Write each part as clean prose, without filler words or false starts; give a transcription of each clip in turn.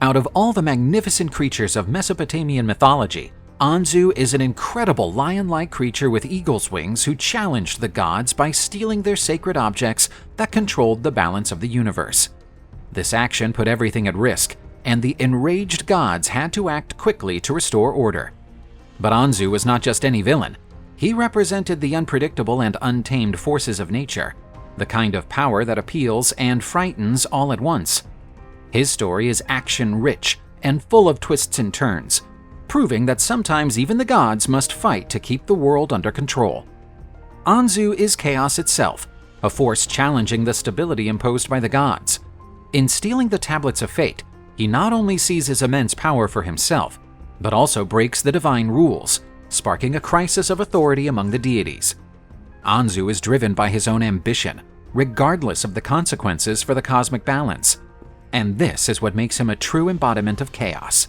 Out of all the magnificent creatures of Mesopotamian mythology, Anzu is an incredible lion-like creature with eagle's wings who challenged the gods by stealing their sacred objects that controlled the balance of the universe. This action put everything at risk, and the enraged gods had to act quickly to restore order. But Anzu was not just any villain. He represented the unpredictable and untamed forces of nature, the kind of power that appeals and frightens all at once. His story is action-rich and full of twists and turns, proving that sometimes even the gods must fight to keep the world under control. Anzu is chaos itself, a force challenging the stability imposed by the gods. In stealing the Tablets of Fate, he not only seizes immense power for himself, but also breaks the divine rules, sparking a crisis of authority among the deities. Anzu is driven by his own ambition, regardless of the consequences for the cosmic balance. And this is what makes him a true embodiment of chaos.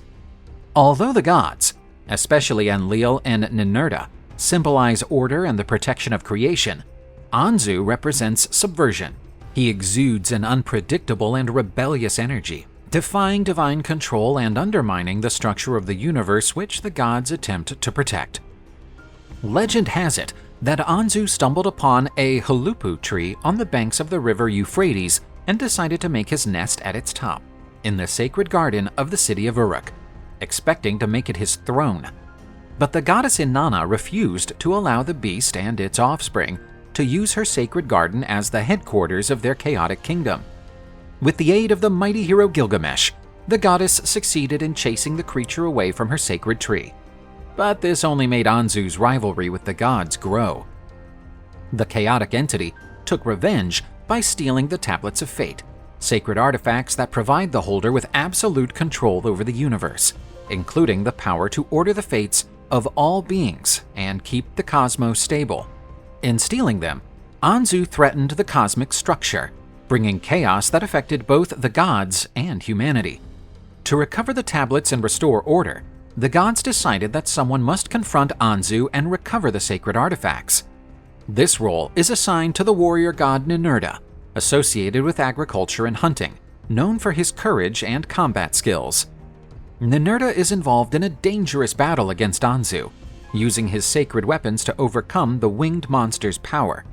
Although the gods, especially Enlil and Ninurta, symbolize order and the protection of creation, Anzu represents subversion. He exudes an unpredictable and rebellious energy, defying divine control and undermining the structure of the universe which the gods attempt to protect. Legend has it that Anzu stumbled upon a hulupu tree on the banks of the river Euphrates and decided to make his nest at its top, in the sacred garden of the city of Uruk, expecting to make it his throne. But the goddess Inanna refused to allow the beast and its offspring to use her sacred garden as the headquarters of their chaotic kingdom. With the aid of the mighty hero Gilgamesh, the goddess succeeded in chasing the creature away from her sacred tree. But this only made Anzu's rivalry with the gods grow. The chaotic entity took revenge by stealing the Tablets of Fate, sacred artifacts that provide the holder with absolute control over the universe, including the power to order the fates of all beings and keep the cosmos stable. In stealing them, Anzu threatened the cosmic structure, bringing chaos that affected both the gods and humanity. To recover the tablets and restore order, the gods decided that someone must confront Anzu and recover the sacred artifacts. This role is assigned to the warrior god Ninurta, associated with agriculture and hunting, known for his courage and combat skills. Ninurta is involved in a dangerous battle against Anzu, using his sacred weapons to overcome the winged monster's power.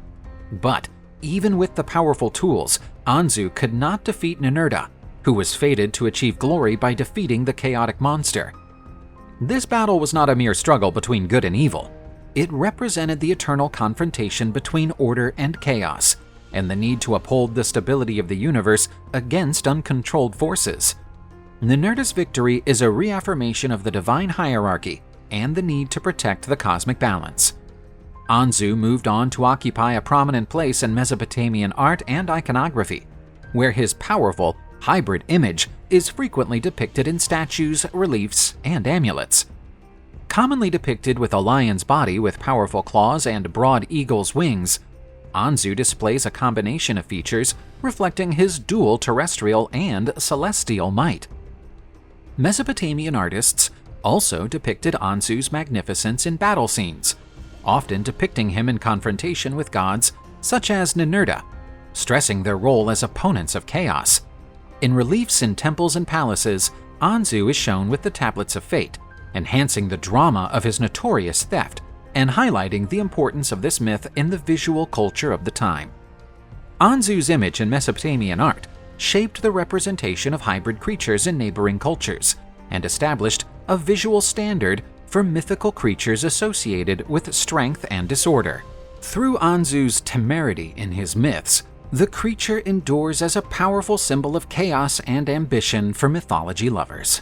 But even with the powerful tools, Anzu could not defeat Ninurta, who was fated to achieve glory by defeating the chaotic monster. This battle was not a mere struggle between good and evil. It represented the eternal confrontation between order and chaos, and the need to uphold the stability of the universe against uncontrolled forces. Ninurta's victory is a reaffirmation of the divine hierarchy and the need to protect the cosmic balance. Anzu moved on to occupy a prominent place in Mesopotamian art and iconography, where his powerful, hybrid image is frequently depicted in statues, reliefs, and amulets. Commonly depicted with a lion's body with powerful claws and broad eagle's wings, Anzu displays a combination of features reflecting his dual terrestrial and celestial might. Mesopotamian artists also depicted Anzu's magnificence in battle scenes, often depicting him in confrontation with gods such as Ninurta, stressing their role as opponents of chaos. In reliefs in temples and palaces, Anzu is shown with the Tablets of Fate, enhancing the drama of his notorious theft and highlighting the importance of this myth in the visual culture of the time. Anzu's image in Mesopotamian art shaped the representation of hybrid creatures in neighboring cultures and established a visual standard for mythical creatures associated with strength and disorder. Through Anzu's temerity in his myths, the creature endures as a powerful symbol of chaos and ambition for mythology lovers.